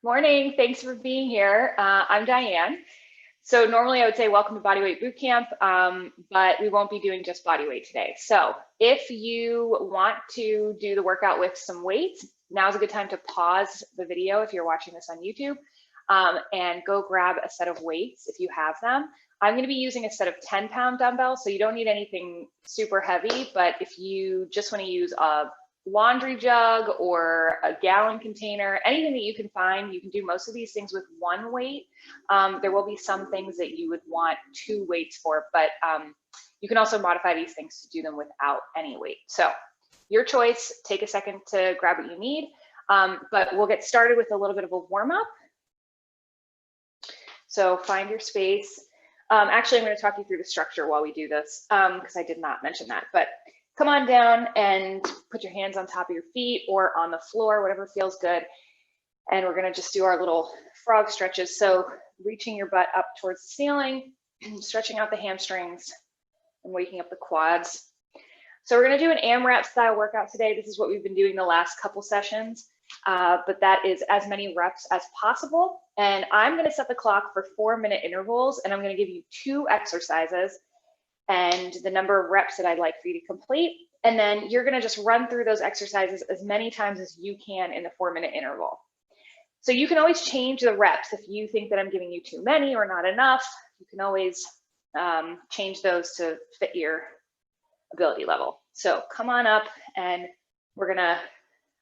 Morning, thanks for being here. I'm Diane. So normally I would say welcome to Bodyweight Bootcamp, but we won't be doing just bodyweight today. So if you want to do the workout with some weights, now's a good time to pause the video if you're watching this on YouTube and go grab a set of weights if you have them. I'm going to be using a set of 10-pound dumbbells, so you don't need anything super heavy, but if you just want to use a laundry jug or a gallon container, anything that you can find, you can do most of these things with one weight. There will be some things that you would want two weights for, but you can also modify these things to do them without any weight. So your choice, take a second to grab what you need, but we'll get started with a little bit of a warm up. So find your space. Actually, I'm going to talk you through the structure while we do this because I did not mention that, but come on down and put your hands on top of your feet or on the floor, whatever feels good. And we're gonna just do our little frog stretches. So reaching your butt up towards the ceiling, stretching out the hamstrings and waking up the quads. So we're gonna do an AMRAP style workout today. This is what we've been doing the last couple sessions, but that is as many reps as possible. And I'm gonna set the clock for 4-minute intervals, and I'm gonna give you 2 exercises and the number of reps that I'd like for you to complete. And then you're gonna just run through those exercises as many times as you can in the 4-minute interval. So you can always change the reps if you think that I'm giving you too many or not enough. You can always change those to fit your ability level. So come on up and we're gonna,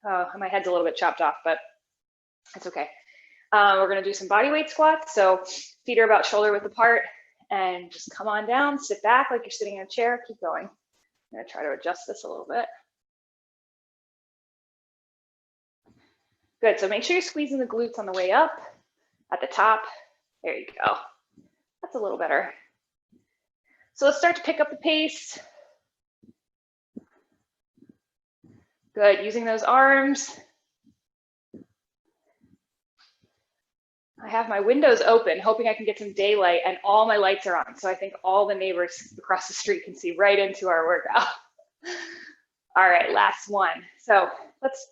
my head's a little bit chopped off, but it's okay. We're gonna do some body weight squats. So feet are about shoulder width apart. And just come on down, sit back like you're sitting in a chair, keep going. I'm gonna try to adjust this a little bit. Good, so make sure you're squeezing the glutes on the way up, at the top. There you go, that's a little better. So let's start to pick up the pace. Good, using those arms. I have my windows open, hoping I can get some daylight, and all my lights are on. So I think all the neighbors across the street can see right into our workout. All right, last one. So let's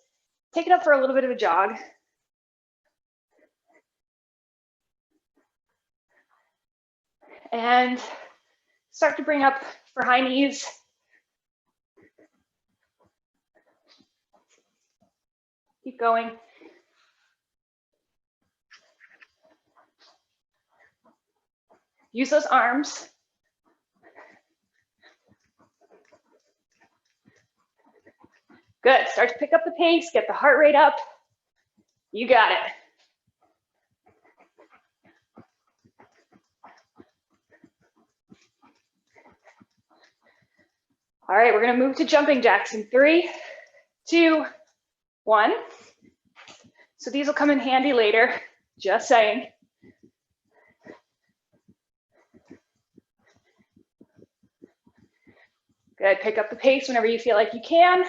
take it up for a little bit of a jog. And start to bring up for high knees. Keep going. Use those arms. Good, start to pick up the pace, get the heart rate up. You got it. All right, we're gonna move to jumping jacks in 3, 2, 1. So these will come in handy later, just saying. Good, pick up the pace whenever you feel like you can.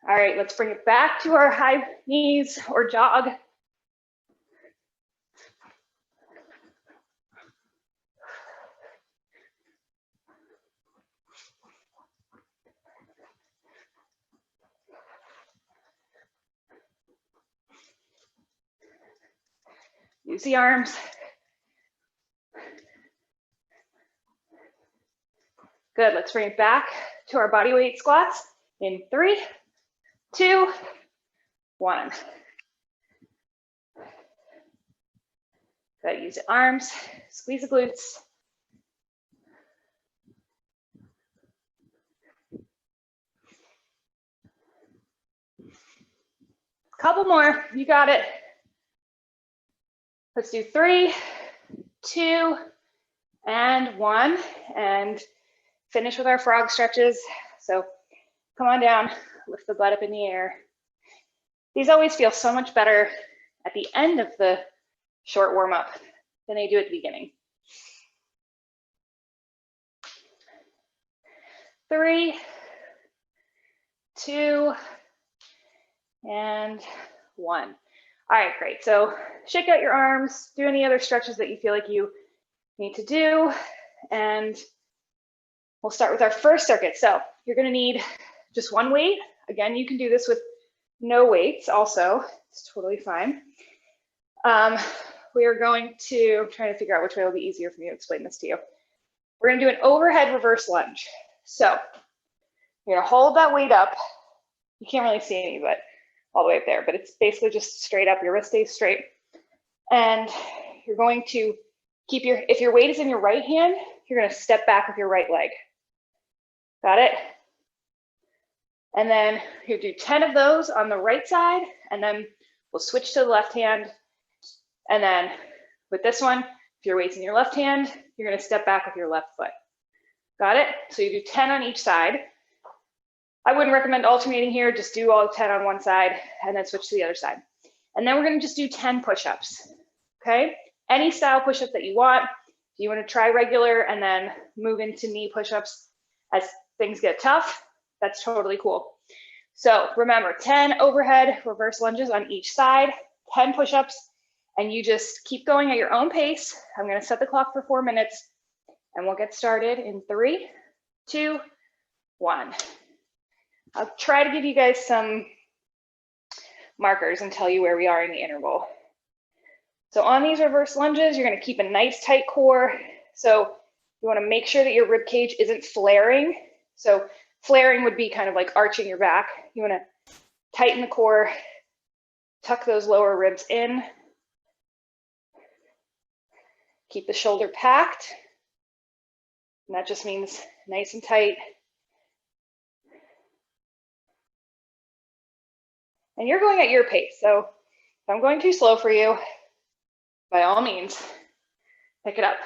All right, let's bring it back to our high knees or jog. Use the arms. Good, let's bring it back to our body weight squats in 3, 2, 1. Good, use the arms, squeeze the glutes. Couple more, you got it. Let's do 3, 2, and 1, and finish with our frog stretches. So come on down, lift the butt up in the air. These always feel so much better at the end of the short warm up than they do at the beginning. 3, 2, and 1. All right, great. So shake out your arms, do any other stretches that you feel like you need to do. And we'll start with our first circuit. So you're going to need just one weight. Again, you can do this with no weights also. It's totally fine. We are going to, I'm trying to figure out which way will be easier for me to explain this to you. We're going to do an overhead reverse lunge. So you're going to hold that weight up. You can't really see me, but all the way up there, but it's basically just straight up. Your wrist stays straight. And you're going to keep if your weight is in your right hand, you're going to step back with your right leg. Got it? And then you do 10 of those on the right side, and then we'll switch to the left hand. And then with this one, if your weight's in your left hand, you're going to step back with your left foot. Got it? So you do 10 on each side. I wouldn't recommend alternating here. Just do all 10 on one side and then switch to the other side. And then we're going to just do 10 push-ups. Okay? Any style push-up that you want. If you want to try regular and then move into knee push-ups as things get tough, that's totally cool. So remember, 10 overhead reverse lunges on each side, 10 push-ups, and you just keep going at your own pace. I'm going to set the clock for 4 minutes, and we'll get started in 3, 2, 1. I'll try to give you guys some markers and tell you where we are in the interval. So on these reverse lunges, you're going to keep a nice tight core. So you want to make sure that your rib cage isn't flaring. So flaring would be kind of like arching your back. You want to tighten the core, tuck those lower ribs in, keep the shoulder packed. And that just means nice and tight. And you're going at your pace. So if I'm going too slow for you, by all means, pick it up.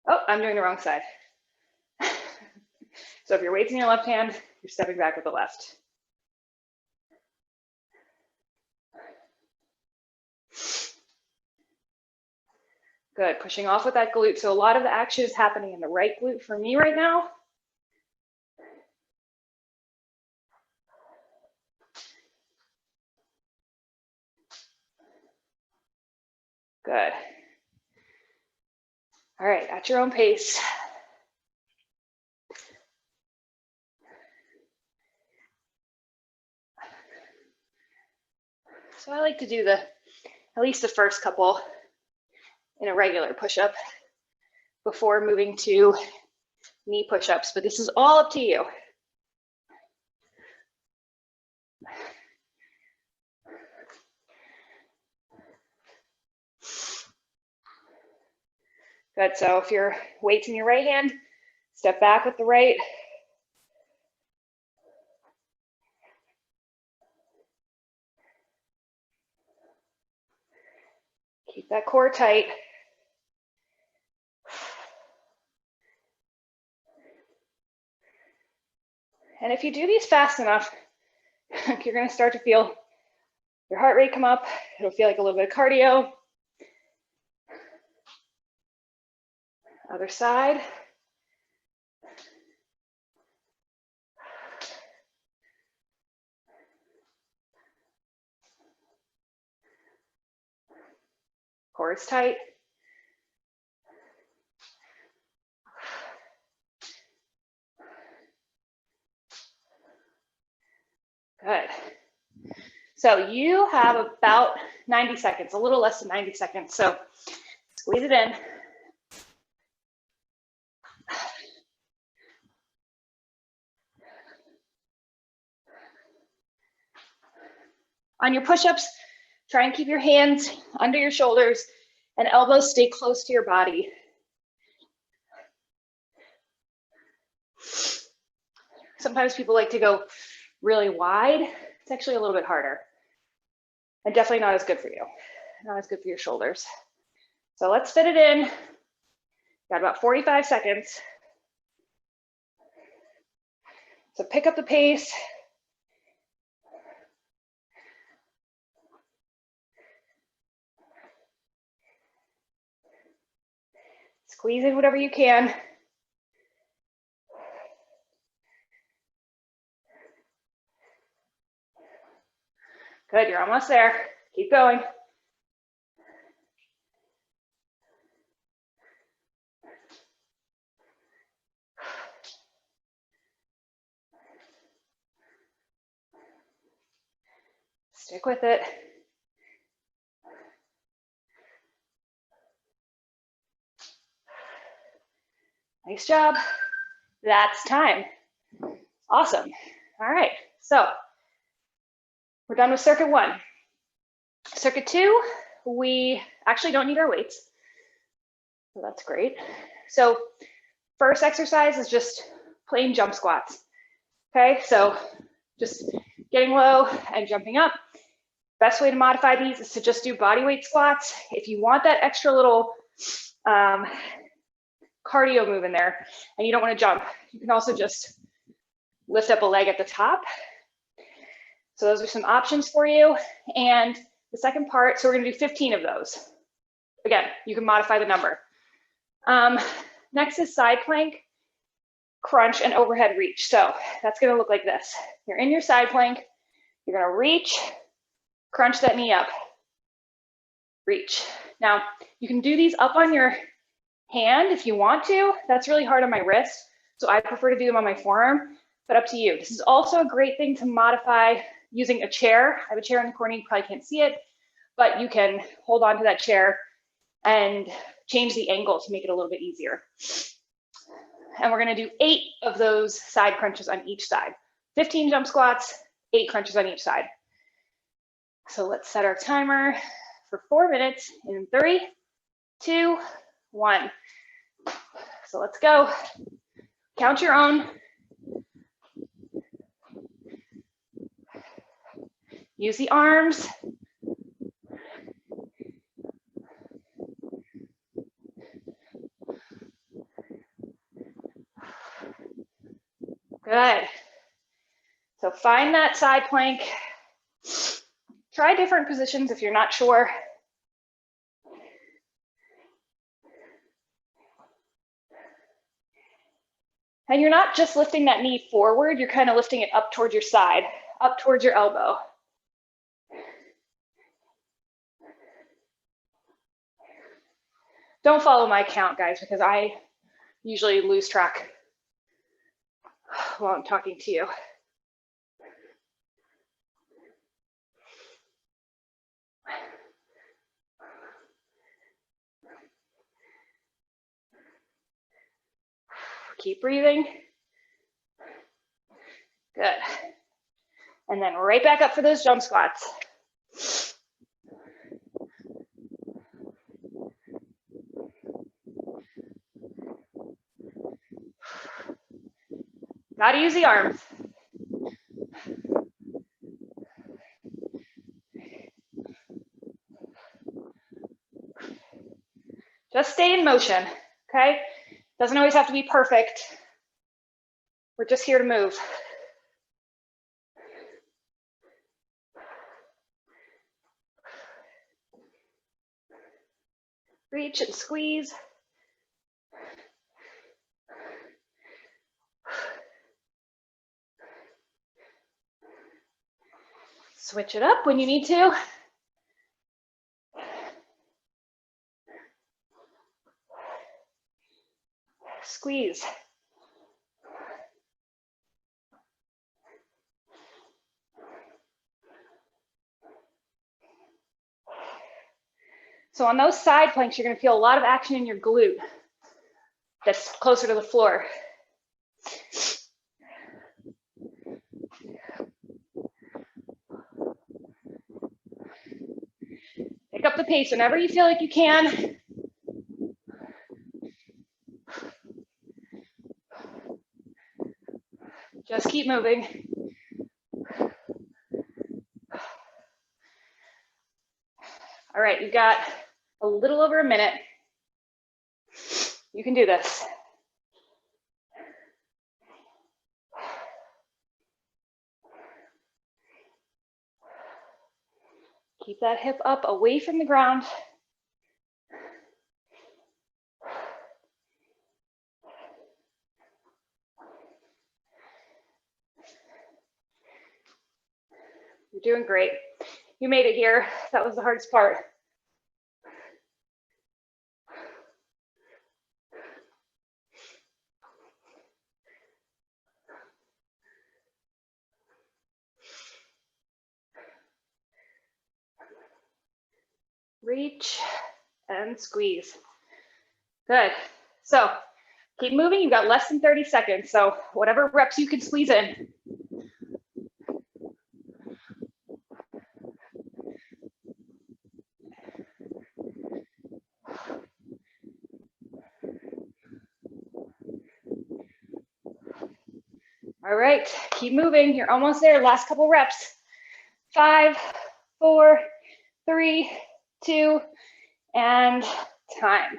Oh, I'm doing the wrong side. So if your weight's in your left hand, you're stepping back with the left. Good, pushing off with that glute. So a lot of the action is happening in the right glute for me right now. Good. All right, at your own pace. So I like to do at least the first couple in a regular push-up before moving to knee push-ups, but this is all up to you. Good, so if your weight's in your right hand, step back with the right. Keep that core tight. And if you do these fast enough, you're going to start to feel your heart rate come up. It'll feel like a little bit of cardio. Other side. Core is tight. Good. So you have about 90 seconds, a little less than 90 seconds. So squeeze it in. On your push-ups, try and keep your hands under your shoulders and elbows stay close to your body. Sometimes people like to go really wide. It's actually a little bit harder and definitely not as good for you. Not as good for your shoulders. So let's fit it in. Got about 45 seconds. So pick up the pace. Squeeze in whatever you can. Good, you're almost there. Keep going. Stick with it. Nice job. That's time. Awesome. All right, so we're done with circuit 1. Circuit 2, we actually don't need our weights. So that's great. So first exercise is just plain jump squats. Okay, so just getting low and jumping up. Best way to modify these is to just do body weight squats. If you want that extra little cardio move in there and you don't want to jump, you can also just lift up a leg at the top. So those are some options for you. And the second part, so we're going to do 15 of those. Again, you can modify the number. Next is side plank, crunch, and overhead reach. So that's going to look like this. You're in your side plank. You're going to reach, crunch that knee up, reach. Now, you can do these up on your hand if you want to. That's really hard on my wrist, so I prefer to do them on my forearm, but up to you. This is also a great thing to modify using a chair. I have a chair in the corner, you probably can't see it, but you can hold on to that chair and change the angle to make it a little bit easier. And we're gonna do 8 of those side crunches on each side. 15 jump squats, 8 crunches on each side. So let's set our timer for 4 minutes in 3, 2, 1. So let's go. Count your own. Use the arms. Good. So find that side plank. Try different positions if you're not sure. And you're not just lifting that knee forward, you're kind of lifting it up towards your side, up towards your elbow. Don't follow my count, guys, because I usually lose track while I'm talking to you. Keep breathing. Good. And then right back up for those jump squats. Gotta use the arms. Just stay in motion, okay? Doesn't always have to be perfect. We're just here to move. Reach and squeeze. Switch it up when you need to. Squeeze. So on those side planks, you're going to feel a lot of action in your glute that's closer to the floor. Pick up the pace whenever you feel like you can. Just keep moving. All right, you've got a little over a minute. You can do this. Keep that hip up away from the ground. You're doing great. You made it here. That was the hardest part. reach, and squeeze. Good. So keep moving. You've got less than 30 seconds. So whatever reps you can squeeze in. All right, keep moving. You're almost there. Last couple reps. 5, 4, 3, 2, and time.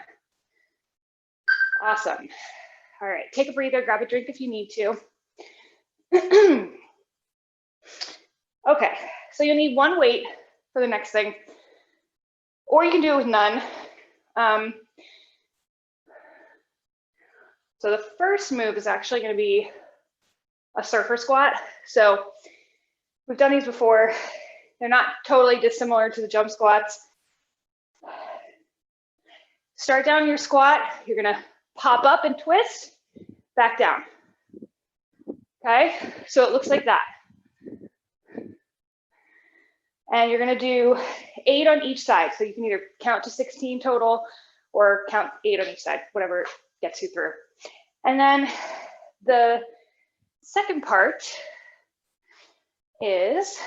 Awesome. All right, take a breather, grab a drink if you need to. Okay, so you'll need one weight for the next thing, or you can do it with none. So the first move is actually going to be a surfer squat. So we've done these before. They're not totally dissimilar to the jump squats. Start down your squat. You're going to pop up and twist, back down. Okay, so it looks like that. And you're going to do 8 on each side. So you can either count to 16 total or count 8 on each side, whatever gets you through. And then the second part is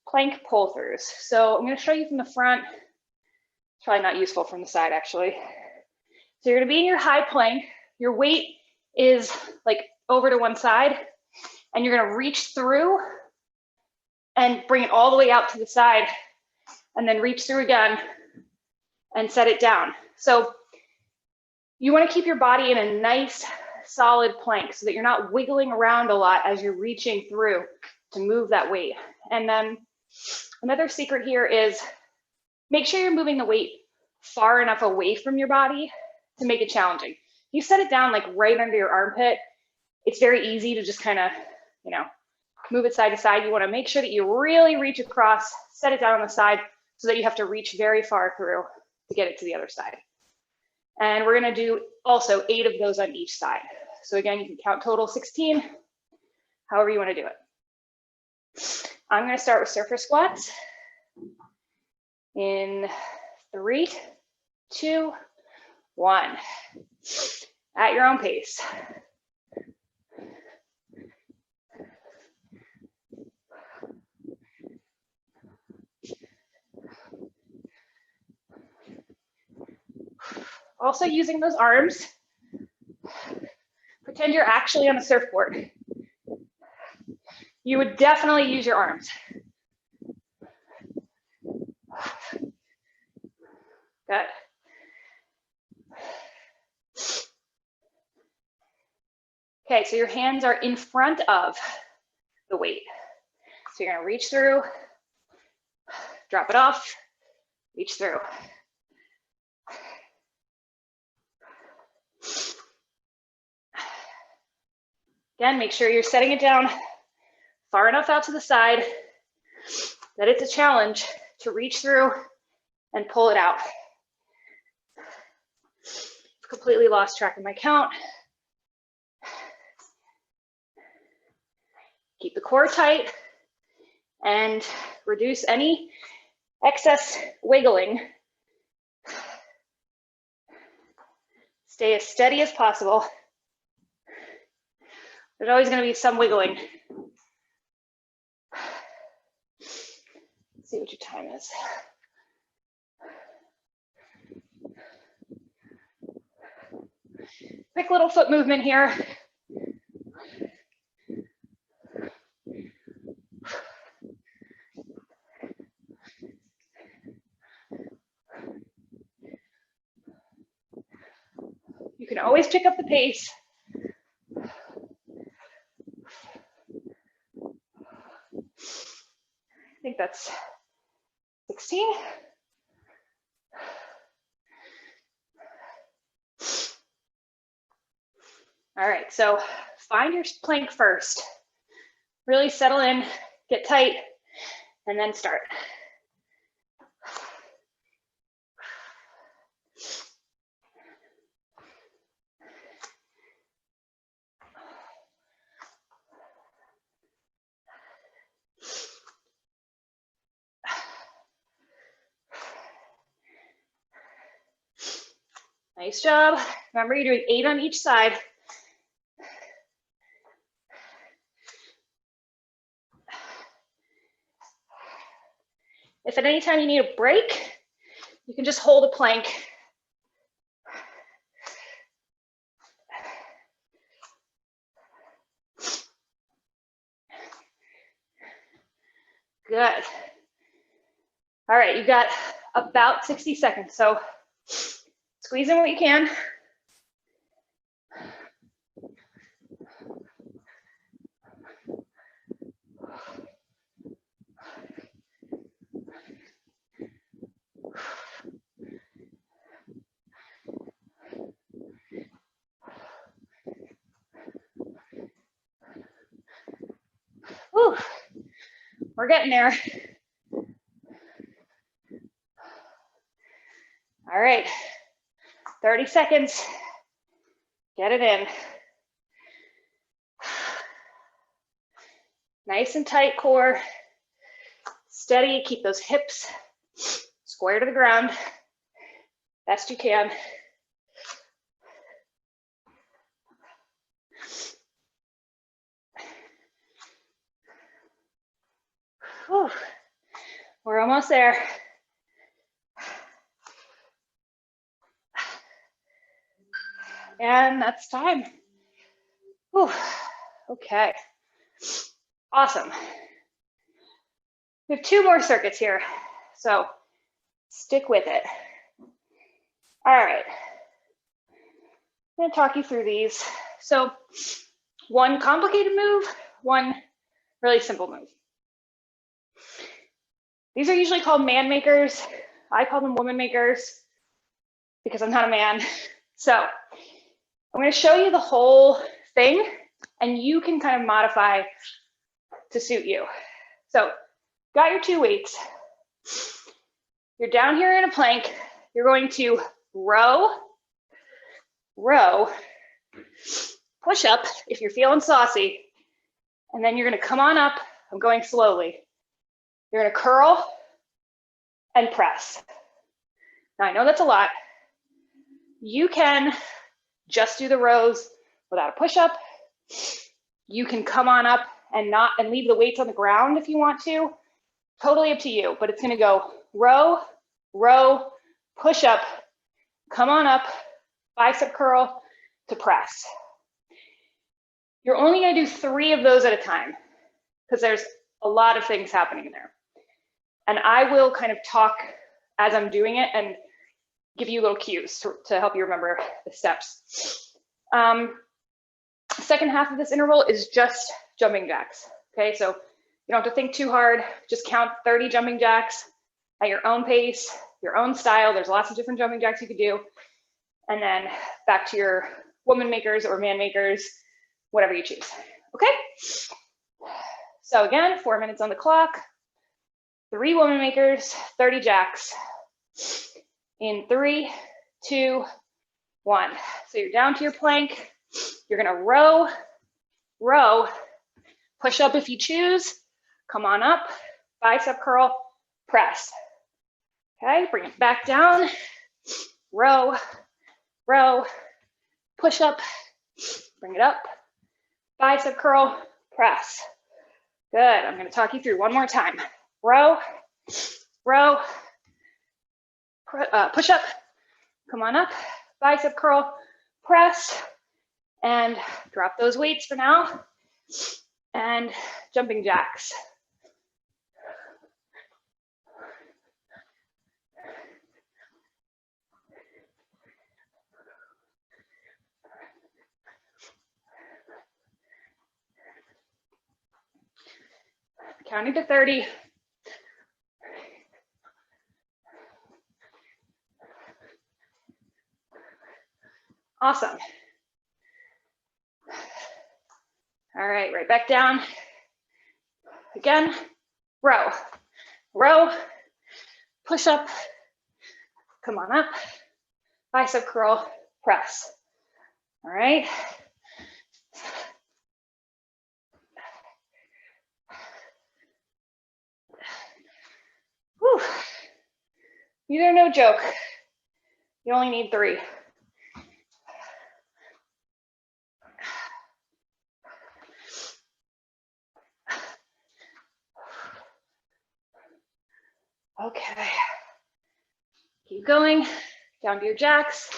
plank pull-throughs. So I'm going to show you from the front. It's probably not useful from the side, actually. So you're going to be in your high plank. Your weight is like over to one side, and you're going to reach through and bring it all the way out to the side, and then reach through again and set it down. So you want to keep your body in a nice solid plank so that you're not wiggling around a lot as you're reaching through to move that weight. And then another secret here is make sure you're moving the weight far enough away from your body to make it challenging. You set it down like right under your armpit, it's very easy to just kind of, you know, move it side to side. You want to make sure that you really reach across, set it down on the side so that you have to reach very far through to get it to the other side. And we're going to do also 8 of those on each side. So again, you can count total 16, however you want to do it. I'm going to start with surfer squats in 3, 2, 1. At your own pace. Also using those arms. Pretend you're actually on a surfboard. You would definitely use your arms. Good. Okay, so your hands are in front of the weight. So you're gonna reach through, drop it off, reach through. Again, make sure you're setting it down far enough out to the side that it's a challenge to reach through and pull it out. Completely lost track of my count. Keep the core tight and reduce any excess wiggling. Stay as steady as possible. There's always going to be some wiggling. Let's see what your time is. Quick little foot movement here. You can always pick up the pace. I think that's 16. All right, so find your plank first. Really settle in, get tight, and then start. Nice job. Remember, you're doing 8 on each side. If at any time you need a break, you can just hold a plank. Good. All right, you got about 60 seconds, so squeeze in what you can. Whew. We're getting there. All right, 30 seconds. Get it in. Nice and tight core. Steady, keep those hips square to the ground. Best you can. Whew. We're almost there. And that's time. Whew. Okay. Awesome. We have 2 more circuits here, so stick with it. All right. I'm going to talk you through these. So, one complicated move, one really simple move. These are usually called man makers. I call them woman makers because I'm not a man. So I'm going to show you the whole thing and you can kind of modify to suit you. So got your 2 weights. You're down here in a plank. You're going to row, push up if you're feeling saucy, and then you're going to come on up. I'm going slowly. You're going to curl and press. Now, I know that's a lot. You can just do the rows without a push-up. You can come on up and leave the weights on the ground if you want to. Totally up to you, but it's going to go row, push up, come on up, bicep curl to press. You're only going to do 3 of those at a time because there's a lot of things happening in there. And I will kind of talk as I'm doing it and give you little cues to help you remember the steps. Second half of this interval is just jumping jacks. Okay, so you don't have to think too hard. Just count 30 jumping jacks at your own pace, your own style. There's lots of different jumping jacks you could do. And then back to your woman makers or man makers, whatever you choose. Okay? So again, 4 minutes on the clock. 3 woman makers, 30 jacks. In 3, 2, 1. So you're down to your plank. You're gonna row, push up if you choose. Come on up, bicep curl, press. Okay, bring it back down. Row, push up, bring it up, bicep curl, press. Good, I'm gonna talk you through one more time. Row, push up, come on up, bicep curl, press, and drop those weights for now, and jumping jacks. Counting to 30. Awesome. All right, right back down. Again, row, push up, come on up, bicep curl, press. All right. Whew. These are no joke. You only need 3. Okay. Keep going, down to your jacks.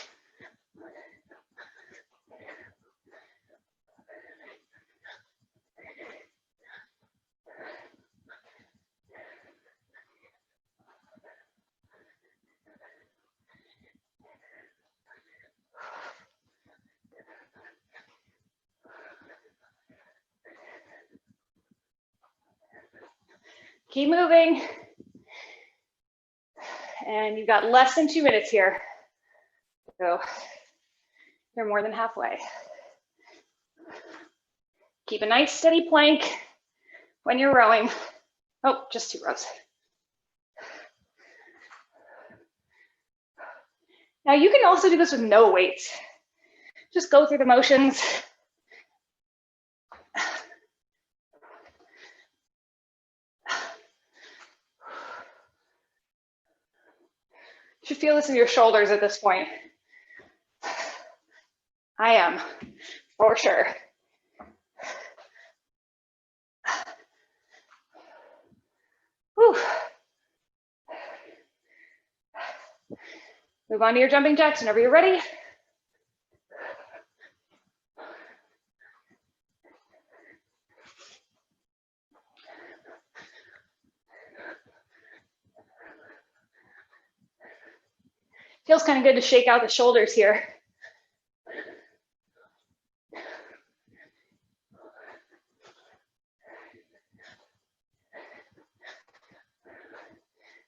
Keep moving. And you've got less than 2 minutes here. So you're more than halfway. Keep a nice steady plank when you're rowing. Oh, just 2 rows. Now you can also do this with no weights. Just go through the motions. You should feel this in your shoulders at this point. I am, for sure. Whew. Move on to your jumping jacks whenever you're ready. Feels kind of good to shake out the shoulders here.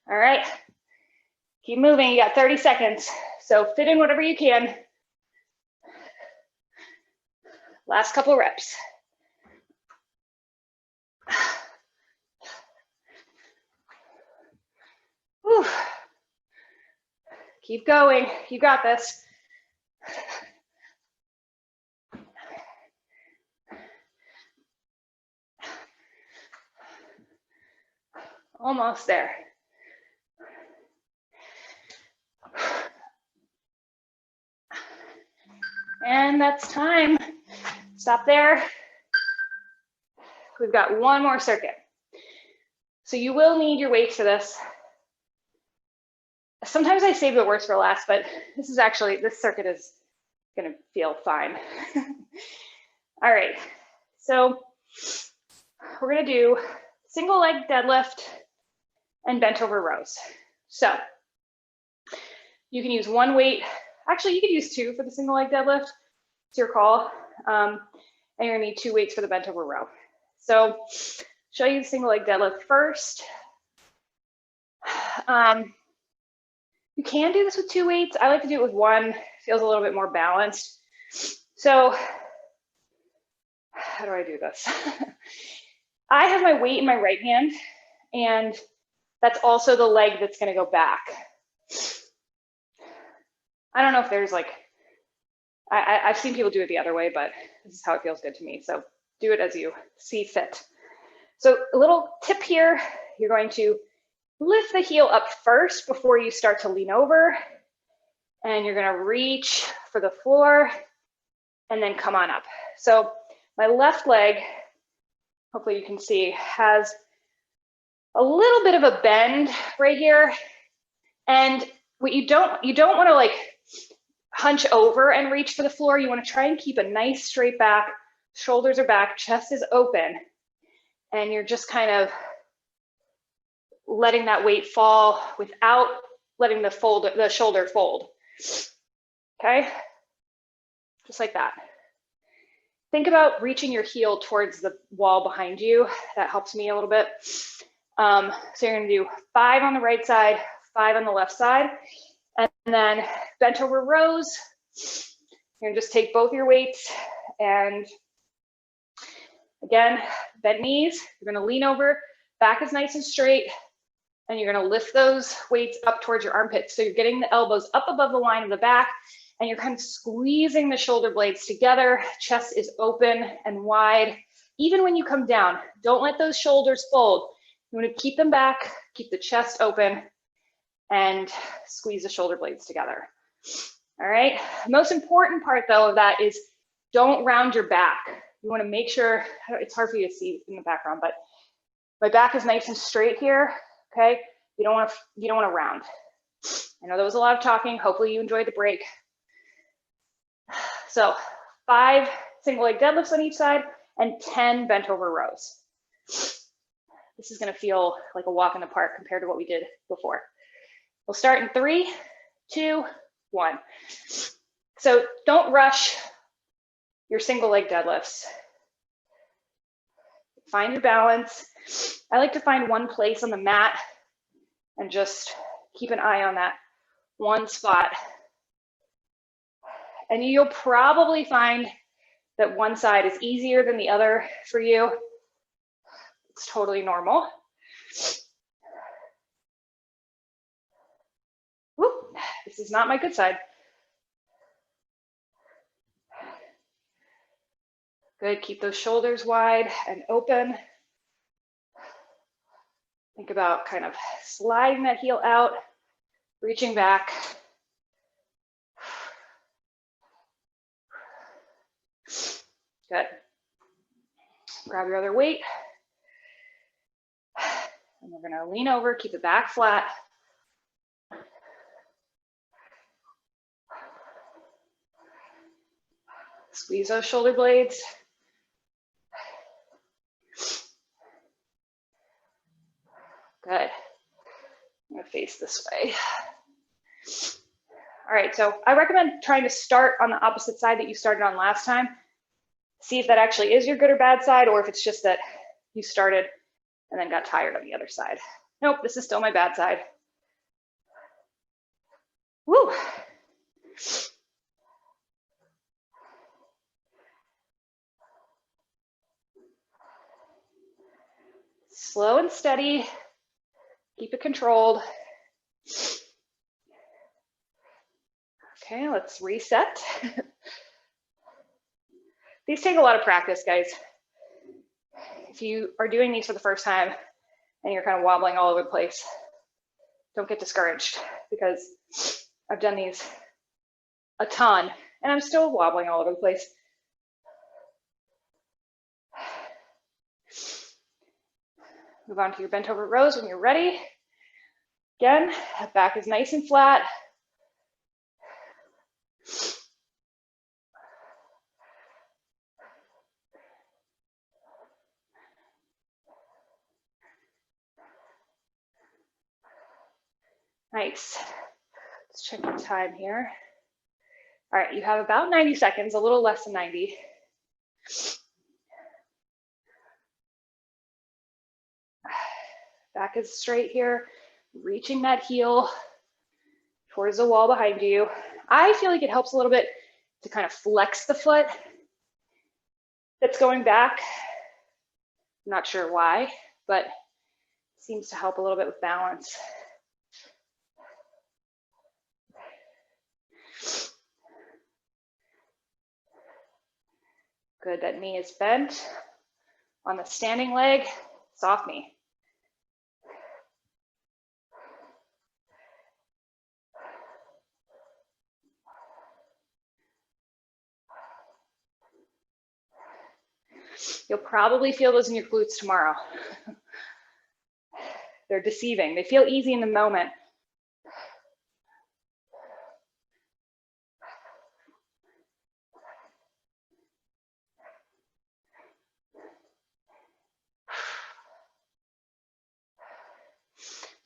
All right, keep moving. You got 30 seconds. So fit in whatever you can. Last couple reps. Whew. Keep going. You got this. Almost there. And that's time. Stop there. We've got one more circuit. So you will need your weights for this. Sometimes I save the worst for last, but this circuit is gonna feel fine. All right, so we're gonna do single leg deadlift and bent over rows. So you can use one weight. Actually, you could use 2 for the single leg deadlift. It's your call. And you're gonna need 2 weights for the bent over row. So show you the single leg deadlift first. You can do this with 2 weights. I like to do it with 1. Feels a little bit more balanced. So how do I do this? I have my weight in my right hand, and that's also the leg that's going to go back. I don't know if there's like, I've seen people do it the other way, but this is how it feels good to me. So do it as you see fit. So a little tip here, you're going to lift the heel up first before you start to lean over, and you're gonna reach for the floor and then come on up. So my left leg, hopefully you can see, has a little bit of a bend right here. And what you don't wanna like hunch over and reach for the floor. You wanna try and keep a nice straight back, shoulders are back, chest is open, and you're just kind of letting that weight fall without letting the shoulder fold. Okay, just like that. Think about reaching your heel towards the wall behind you. That helps me a little bit. So you're gonna do 5 on the right side, 5 on the left side, and then bent over rows. You're gonna just take both your weights and again, bent knees. You're gonna lean over, back is nice and straight, and you're gonna lift those weights up towards your armpits. So you're getting the elbows up above the line of the back, and you're kind of squeezing the shoulder blades together. Chest is open and wide. Even when you come down, don't let those shoulders fold. You wanna keep them back, keep the chest open, and squeeze the shoulder blades together. All right, most important part though of that is don't round your back. You wanna make sure, it's hard for you to see in the background, but my back is nice and straight here. Okay, You don't want to round. I know that was a lot of talking. Hopefully you enjoyed the break. So 5 single leg deadlifts on each side and 10 bent over rows. This is going to feel like a walk in the park compared to what we did before. We'll start in 3, 2, 1. So don't rush your single leg deadlifts. Find your balance. I like to find one place on the mat and just keep an eye on that one spot. And you'll probably find that one side is easier than the other for you. It's totally normal. Whoop, this is not my good side. Good, keep those shoulders wide and open. Think about kind of sliding that heel out, reaching back. Good. Grab your other weight. And we're gonna lean over, keep the back flat. Squeeze those shoulder blades. Good. I'm gonna face this way. All right, so I recommend trying to start on the opposite side that you started on last time. See if that actually is your good or bad side, or if it's just that you started and then got tired on the other side. Nope, this is still my bad side. Woo. Slow and steady. Keep it controlled. Okay, let's reset. These take a lot of practice, guys. If you are doing these for the first time and you're kind of wobbling all over the place, don't get discouraged, because I've done these a ton and I'm still wobbling all over the place. Move on to your bent over rows when you're ready. Again, back is nice and flat. Nice. Let's check the time here. All right, you have about 90 seconds, a little less than 90. Back is straight here, reaching that heel towards the wall behind you. I feel like it helps a little bit to kind of flex the foot that's going back. I'm not sure why, but it seems to help a little bit with balance. Good, that knee is bent. On the standing leg, soft knee. You'll probably feel those in your glutes tomorrow. They're deceiving. They feel easy in the moment.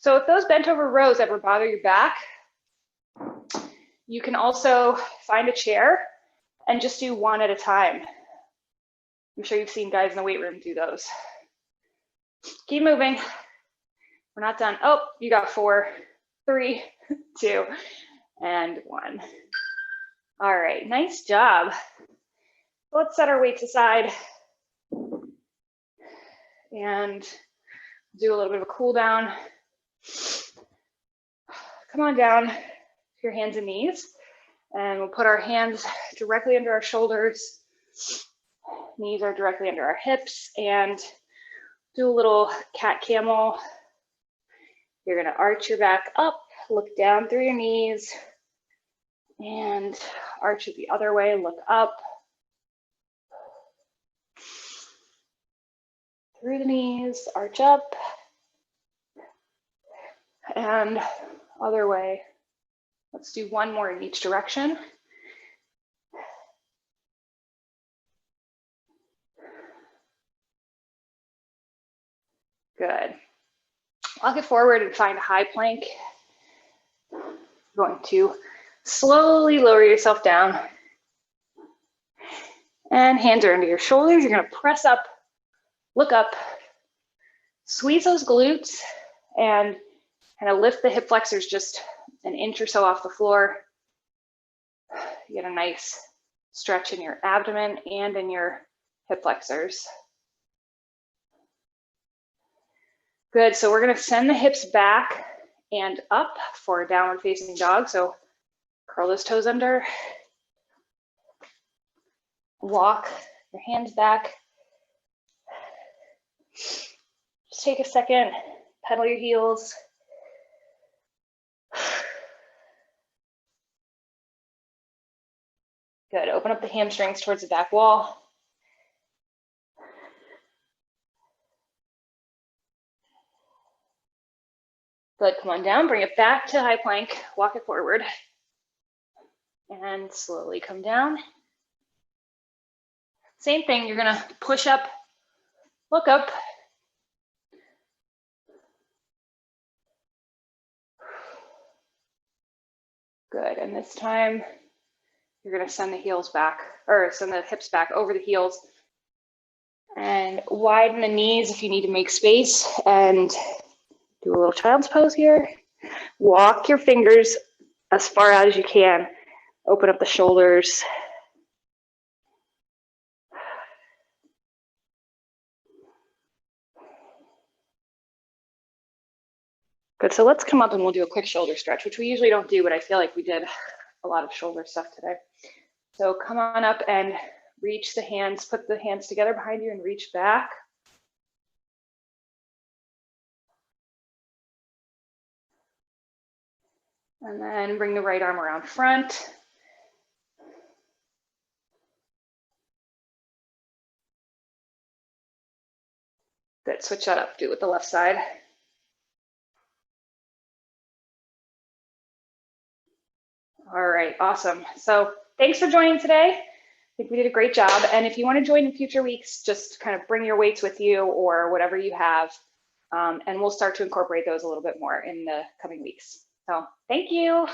So if those bent over rows ever bother your back, you can also find a chair and just do one at a time. I'm sure you've seen guys in the weight room do those. Keep moving. We're not done. Oh, you got 4, 3, 2, and 1. All right, nice job. Let's set our weights aside and do a little bit of a cool down. Come on down to your hands and knees, and we'll put our hands directly under our shoulders. Knees are directly under our hips, and do a little cat camel. You're gonna arch your back up, look down through your knees, and arch it the other way, look up. Through the knees, arch up. And other way. Let's do one more in each direction. Good. Walk it forward and find a high plank. You're going to slowly lower yourself down. And hands are under your shoulders. You're going to press up, look up, squeeze those glutes, and kind of lift the hip flexors just an inch or so off the floor. You get a nice stretch in your abdomen and in your hip flexors. Good, so we're gonna send the hips back and up for a downward facing dog. So curl those toes under, walk your hands back. Just take a second, pedal your heels. Good, open up the hamstrings towards the back wall. Good, come on down, bring it back to high plank, walk it forward. And slowly come down. Same thing, you're gonna push up, look up. Good, and this time, you're gonna send the heels back, or send the hips back over the heels. And widen the knees if you need to make space, and do a little child's pose here. Walk your fingers as far out as you can. Open up the shoulders. Good, so let's come up and we'll do a quick shoulder stretch, which we usually don't do, but I feel like we did a lot of shoulder stuff today. So come on up and reach the hands, put the hands together behind you and reach back. And then bring the right arm around front. Good, switch that up, do it with the left side. All right, awesome. So thanks for joining today. I think we did a great job. And if you want to join in future weeks, just kind of bring your weights with you or whatever you have. And we'll start to incorporate those a little bit more in the coming weeks. So thank you.